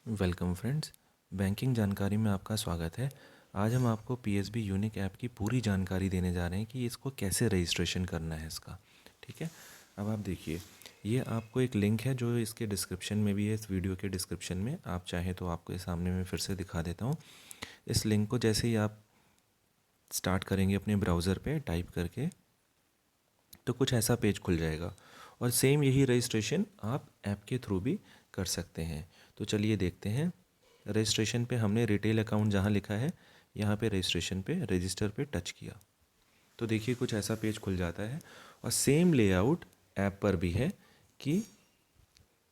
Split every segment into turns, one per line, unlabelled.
Welcome friends, banking जानकारी में आपका स्वागत है। आज हम आपको पीएसबी यूनिक ऐप की पूरी जानकारी देने जा रहे हैं कि इसको कैसे रजिस्ट्रेशन करना है इसका। ठीक है, अब आप देखिए, ये आपको एक लिंक है जो इसके डिस्क्रिप्शन में भी है, इस वीडियो के डिस्क्रिप्शन में। आप चाहें तो आपको ये सामने में फिर से दिखा देता हूँ। इस लिंक को जैसे ही आप स्टार्ट करेंगे अपने ब्राउज़र पे टाइप करके, तो कुछ ऐसा पेज खुल जाएगा और सेम यही रजिस्ट्रेशन आप ऐप के थ्रू भी कर सकते हैं। तो चलिए देखते हैं। रजिस्ट्रेशन पे हमने रिटेल अकाउंट जहाँ लिखा है, यहाँ पे रजिस्ट्रेशन पे रजिस्टर पे टच किया तो देखिए कुछ ऐसा पेज खुल जाता है और सेम लेआउट ऐप पर भी है कि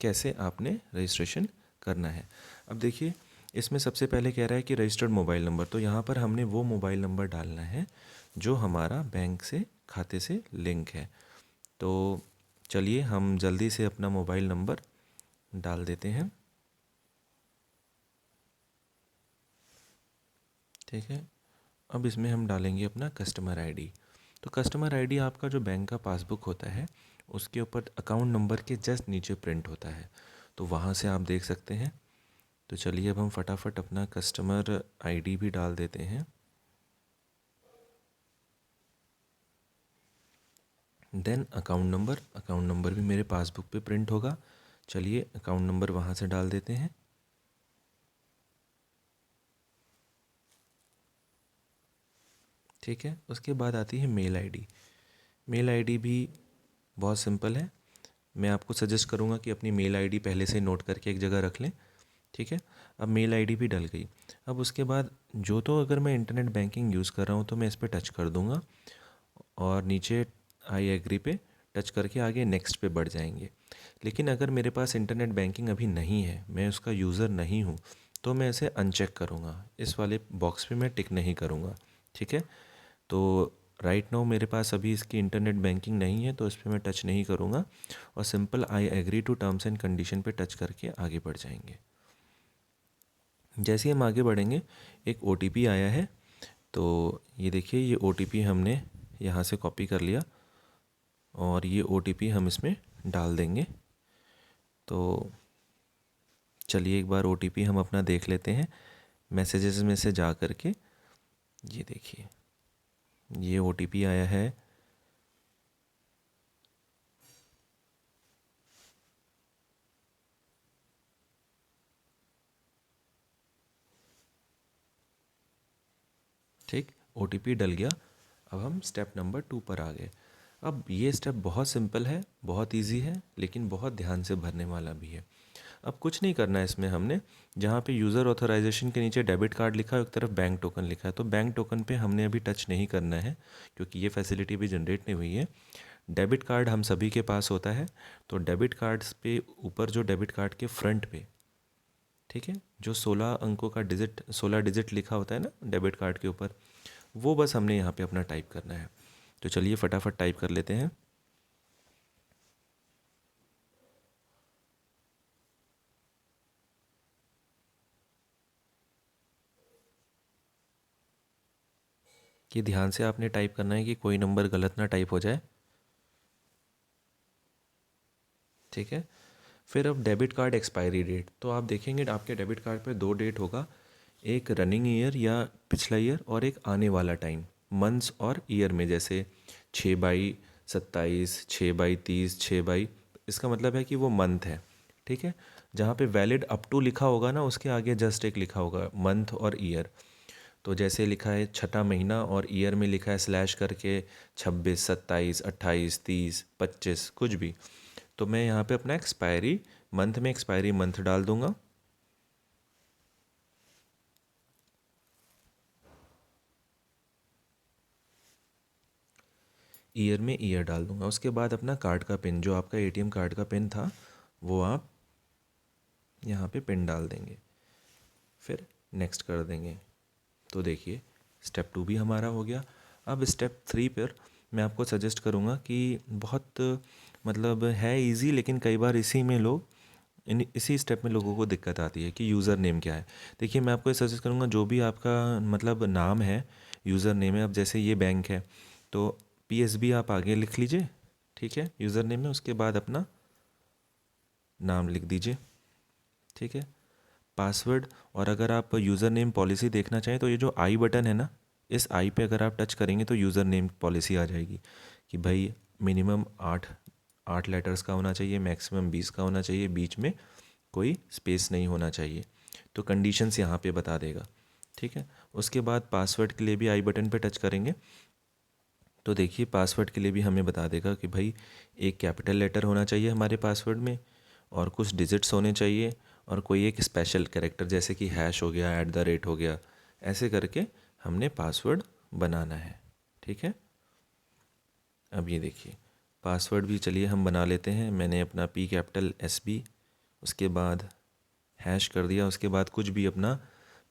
कैसे आपने रजिस्ट्रेशन करना है। अब देखिए, इसमें सबसे पहले कह रहा है कि रजिस्टर्ड मोबाइल नंबर, तो यहाँ पर हमने वो मोबाइल नंबर डालना है जो हमारा बैंक से खाते से लिंक है। तो चलिए हम जल्दी से अपना मोबाइल नंबर डाल देते हैं। ठीक है, अब इसमें हम डालेंगे अपना कस्टमर आईडी। तो कस्टमर आईडी आपका जो बैंक का पासबुक होता है उसके ऊपर अकाउंट नंबर के जस्ट नीचे प्रिंट होता है, तो वहाँ से आप देख सकते हैं। तो चलिए अब हम फटाफट अपना कस्टमर आईडी भी डाल देते हैं। देन अकाउंट नंबर भी मेरे पासबुक पे प्रिंट होगा। चलिए अकाउंट नंबर वहाँ से डाल देते हैं। ठीक है, उसके बाद आती है मेल आईडी। मेल आईडी भी बहुत सिंपल है। मैं आपको सजेस्ट करूँगा कि अपनी मेल आईडी पहले से नोट करके एक जगह रख लें। ठीक है, अब मेल आईडी भी डल गई। अब उसके बाद तो अगर मैं इंटरनेट बैंकिंग यूज़ कर रहा हूँ तो मैं इस पर टच कर दूँगा और नीचे आई एग्री पे टच करके आगे नेक्स्ट पे बढ़ जाएंगे। लेकिन अगर मेरे पास इंटरनेट बैंकिंग अभी नहीं है, मैं उसका यूज़र नहीं हूँ, तो मैं इसे अनचेक करूँगा। इस वाले बॉक्स पे मैं टिक नहीं करूँगा। ठीक है, तो राइट नाउ मेरे पास अभी इसकी इंटरनेट बैंकिंग नहीं है, तो इस पर मैं टच नहीं करूँगा और simple I agree to terms and condition पे टच करके आगे बढ़ जाएंगे। जैसे ही हम आगे बढ़ेंगे एक ओटीपी आया है, तो ये देखिए, ये ओटीपी हमने यहाँ से कॉपी कर लिया और ये ओटीपी हम इसमें डाल देंगे। तो चलिए एक बार ओटीपी हम अपना देख लेते हैं मैसेजेस में से जा कर के। ये देखिए, ये ओटीपी आया है। ठीक, ओटीपी डल गया। अब हम स्टेप नंबर 2 पर आ गए। अब ये स्टेप बहुत सिंपल है, बहुत इजी है, लेकिन बहुत ध्यान से भरने वाला भी है। अब कुछ नहीं करना है इसमें हमने, जहाँ पे यूज़र ऑथराइजेशन के नीचे डेबिट कार्ड लिखा है, एक तरफ बैंक टोकन लिखा है, तो बैंक टोकन पे हमने अभी टच नहीं करना है क्योंकि ये फैसिलिटी भी जनरेट नहीं हुई है। डेबिट कार्ड हम सभी के पास होता है, तो डेबिट कार्ड्स पे ऊपर जो डेबिट कार्ड के फ्रंट पे, ठीक है, जो 16 अंकों का डिजिट 16 डिजिट लिखा होता है ना डेबिट कार्ड के ऊपर, वो बस हमने यहाँ पे अपना टाइप करना है। तो चलिए फटाफट टाइप कर लेते हैं। कि ध्यान से आपने टाइप करना है कि कोई नंबर गलत ना टाइप हो जाए। ठीक है, फिर अब डेबिट कार्ड एक्सपायरी डेट, तो आप देखेंगे आपके डेबिट कार्ड पे दो डेट होगा, एक रनिंग ईयर या पिछला ईयर और एक आने वाला टाइम मंथ्स और ईयर में, जैसे 6/27, 6/30, 6/, इसका मतलब है कि वो मंथ है। ठीक है, जहाँ पे वैलिड अप टू लिखा होगा ना, उसके आगे जस्ट एक लिखा होगा मंथ और ईयर। तो जैसे लिखा है छठा महीना और ईयर में लिखा है स्लैश करके 26, 27, 28, 30, 25 कुछ भी, तो मैं यहाँ पे अपना एक्सपायरी मंथ में एक्सपायरी मंथ डाल दूंगा। ईयर में ईयर डाल दूंगा। उसके बाद अपना कार्ड का पिन, जो आपका एटीएम कार्ड का पिन था, वो आप यहाँ पे पिन डाल देंगे, फिर नेक्स्ट कर देंगे। तो देखिए स्टेप 2 भी हमारा हो गया। अब स्टेप 3 पर मैं आपको सजेस्ट करूँगा कि बहुत मतलब है इजी, लेकिन कई बार इसी में लोग इसी स्टेप में लोगों को दिक्कत आती है कि यूज़र नेम क्या है। देखिए मैं आपको ये सजेस्ट करूँगा, जो भी आपका मतलब नाम है, यूज़र नेम है, अब जैसे ये बैंक है तो पीएसबी आप आगे लिख लीजिए। ठीक है, यूज़र नेम में उसके बाद अपना नाम लिख दीजिए। ठीक है, पासवर्ड, और अगर आप यूज़र नेम पॉलिसी देखना चाहें तो ये जो आई बटन है ना, इस आई पे अगर आप टच करेंगे तो यूज़र नेम पॉलिसी आ जाएगी कि भाई मिनिमम 8 लेटर्स का होना चाहिए, मैक्सिमम 20 का होना चाहिए, बीच में कोई स्पेस नहीं होना चाहिए। तो कंडीशंस यहाँ पे बता देगा। ठीक है, उसके बाद पासवर्ड के लिए भी आई बटन पे टच करेंगे तो देखिए पासवर्ड के लिए भी हमें बता देगा कि भाई एक कैपिटल लेटर होना चाहिए हमारे पासवर्ड में, और कुछ डिजिट्स होने चाहिए, और कोई एक स्पेशल कैरेक्टर जैसे कि हैश हो गया, @ हो गया, ऐसे करके हमने पासवर्ड बनाना है। ठीक है, अब ये देखिए पासवर्ड भी चलिए हम बना लेते हैं। मैंने अपना PSB, उसके बाद हैश कर दिया, उसके बाद कुछ भी अपना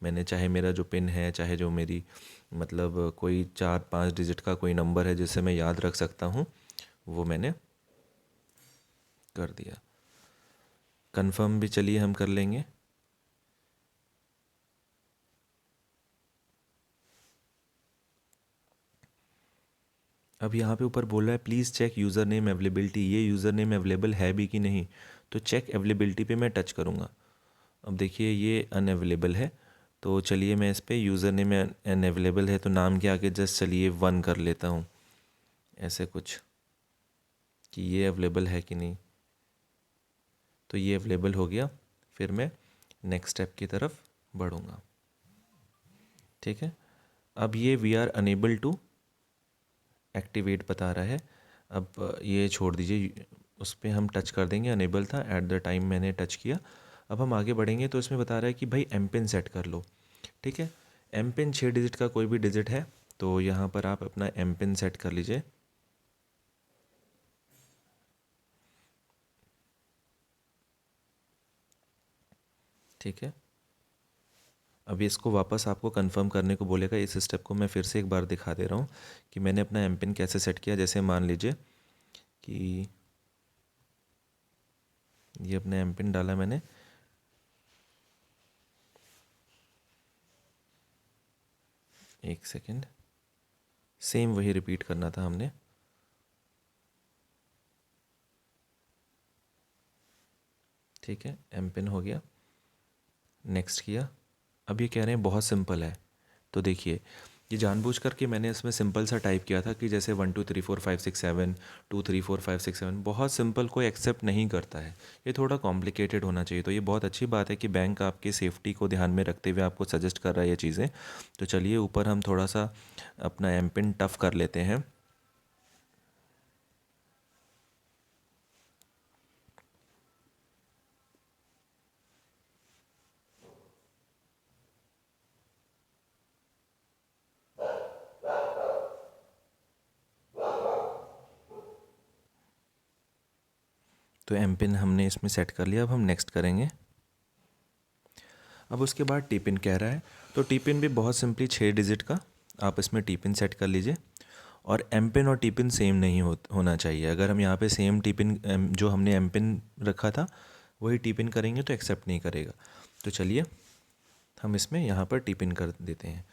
मैंने, चाहे मेरा जो पिन है, चाहे जो मेरी मतलब कोई 4-5 डिजिट का कोई नंबर है जिससे मैं याद रख सकता हूँ, वो मैंने कर दिया। कंफर्म भी चलिए हम कर लेंगे। अब यहाँ पे ऊपर बोल रहा है please check user name availability, ये यूज़र नेम अवेलेबल है भी कि नहीं। तो चेक अवेलेबिलिटी पे मैं टच करूँगा। अब देखिए ये अनअवेलेबल है, तो चलिए मैं इस पर यूज़र नेम अनअवेलेबल है तो नाम के आगे जस्ट चलिए 1 कर लेता हूँ, ऐसे कुछ कि ये अवेलेबल है कि नहीं। तो ये अवेलेबल हो गया, फिर मैं नेक्स्ट स्टेप की तरफ बढ़ूँगा। ठीक है, अब ये we are unable to activate बता रहा है। अब ये छोड़ दीजिए, उस पर हम टच कर देंगे, अनेबल था एट द टाइम मैंने टच किया। अब हम आगे बढ़ेंगे तो इसमें बता रहा है कि भाई एम पिन सेट कर लो। ठीक है, एम पिन 6 डिजिट का कोई भी डिजिट है, तो यहाँ पर आप अपना एम पिन सेट कर लीजिए। ठीक है, अभी इसको वापस आपको कंफर्म करने को बोलेगा। इस स्टेप को मैं फिर से एक बार दिखा दे रहा हूँ कि मैंने अपना एम पिन कैसे सेट किया। जैसे मान लीजिए कि ये अपना एम पिन डाला मैंने, एक सेकेंड, सेम वही रिपीट करना था हमने। ठीक है, एम पिन हो गया, नेक्स्ट किया। अब ये कह रहे हैं बहुत सिंपल है, तो देखिए ये जानबूझ करके मैंने इसमें सिंपल सा टाइप किया था कि जैसे 1 2 3 4 5 6 7, 2 3 4 5 6 7, बहुत सिंपल कोई एक्सेप्ट नहीं करता है, ये थोड़ा कॉम्प्लिकेटेड होना चाहिए। तो ये बहुत अच्छी बात है कि बैंक आपके सेफ्टी को ध्यान में रखते हुए आपको सजेस्ट कर रहा है ये चीज़ें। तो चलिए ऊपर हम थोड़ा सा अपना एम पिन टफ कर लेते हैं। तो एम पिन हमने इसमें सेट कर लिया, अब हम नेक्स्ट करेंगे। अब उसके बाद टी पिन कह रहा है, तो टी पिन भी बहुत सिंपली 6 डिजिट का आप इसमें टी पिन सेट कर लीजिए। और एम पिन और टी पिन सेम नहीं होना चाहिए। अगर हम यहाँ पे सेम टी पिन जो हमने एम पिन रखा था वही टी पिन करेंगे तो एक्सेप्ट नहीं करेगा। तो चलिए हम इसमें यहाँ पर टी पिन कर देते हैं।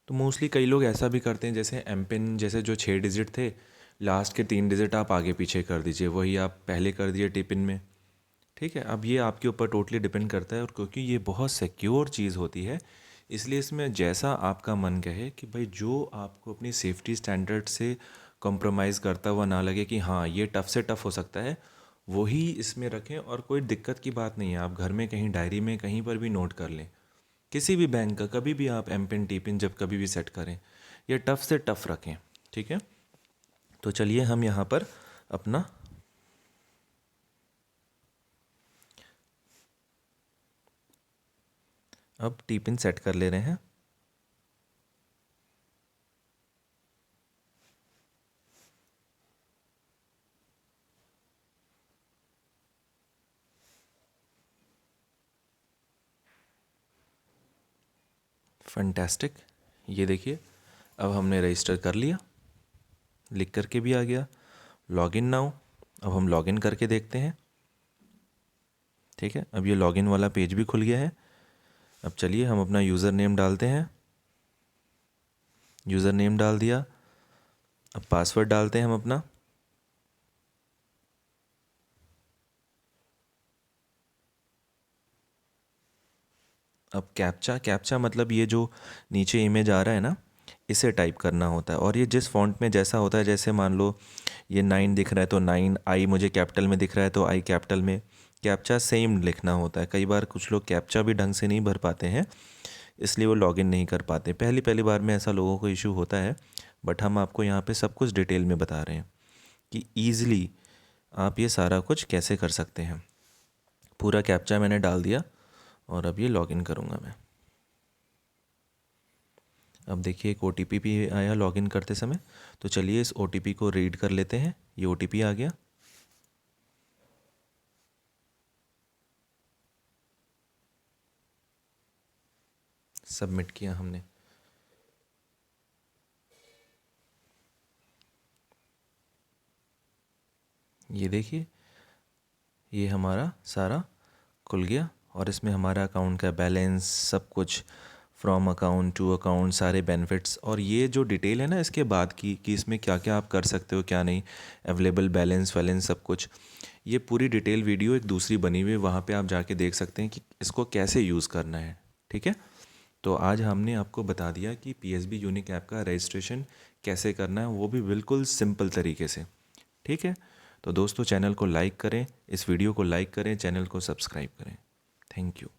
तो मोस्टली कई लोग ऐसा भी करते हैं, जैसे एम पिन जैसे जो 6 डिजिट थे, लास्ट के 3 डिजिट आप आगे पीछे कर दीजिए, वही आप पहले कर दिए टी पिन में। ठीक है, अब ये आपके ऊपर टोटली डिपेंड करता है, और क्योंकि ये बहुत सिक्योर चीज़ होती है इसलिए इसमें जैसा आपका मन कहे कि भाई जो आपको अपनी सेफ्टी स्टैंडर्ड से कॉम्प्रोमाइज़ करता हुआ ना लगे कि हाँ ये टफ़ से टफ़ हो सकता है, वही इसमें रखें। और कोई दिक्कत की बात नहीं है, आप घर में कहीं डायरी में कहीं पर भी नोट कर लें, किसी भी बैंक का कभी भी आप एम पिन टी पिन जब कभी भी सेट करें, ये टफ़ से टफ़ रखें। ठीक है, तो चलिए हम यहाँ पर अपना अब टी पिन सेट कर ले रहे हैं। फैंटास्टिक, ये देखिए अब हमने रजिस्टर कर लिया, लिख करके भी आ गया लॉगिन नाउ। अब हम लॉगिन करके देखते हैं। ठीक है, अब ये लॉगिन वाला पेज भी खुल गया है। अब चलिए हम अपना यूज़र नेम डालते हैं, यूज़र नेम डाल दिया। अब पासवर्ड डालते हैं हम अपना। अब कैप्चा कैप्चा मतलब ये जो नीचे इमेज आ रहा है ना, इसे टाइप करना होता है। और ये जिस फॉन्ट में जैसा होता है, जैसे मान लो ये 9 दिख रहा है तो 9, आई मुझे कैपिटल में दिख रहा है तो आई कैपिटल में। कैप्चा सेम लिखना होता है। कई बार कुछ लोग कैप्चा भी ढंग से नहीं भर पाते हैं, इसलिए वो लॉगिन नहीं कर पाते। पहली पहली बार में ऐसा लोगों को इशू होता है, बट हम आपको यहाँ पे सब कुछ डिटेल में बता रहे हैं कि ईज़िली आप ये सारा कुछ कैसे कर सकते हैं। पूरा कैप्चा मैंने डाल दिया और अब ये लॉगिन करूँगा मैं। अब देखिए एक OTP भी आया लॉगिन करते समय, तो चलिए इस OTP को रीड कर लेते हैं। ये OTP आ गया। सबमिट किया हमने। ये देखिए ये हमारा सारा खुल गया और इसमें हमारा अकाउंट का बैलेंस, सब कुछ, फ्रॉम अकाउंट टू अकाउंट, सारे बेनिफिट्स, और ये जो डिटेल है ना इसके बाद की कि इसमें क्या क्या आप कर सकते हो क्या नहीं, अवेलेबल बैलेंस वैलेंस सब कुछ, ये पूरी डिटेल वीडियो एक दूसरी बनी हुई है, वहाँ पे आप जाके देख सकते हैं कि इसको कैसे यूज़ करना है। ठीक है, तो आज हमने आपको बता दिया कि PSB यूनिक ऐप का रजिस्ट्रेशन कैसे करना है, वो भी बिल्कुल सिंपल तरीके से। ठीक है, तो दोस्तों चैनल को लाइक करें, इस वीडियो को लाइक करें, चैनल को सब्सक्राइब करें। Thank you.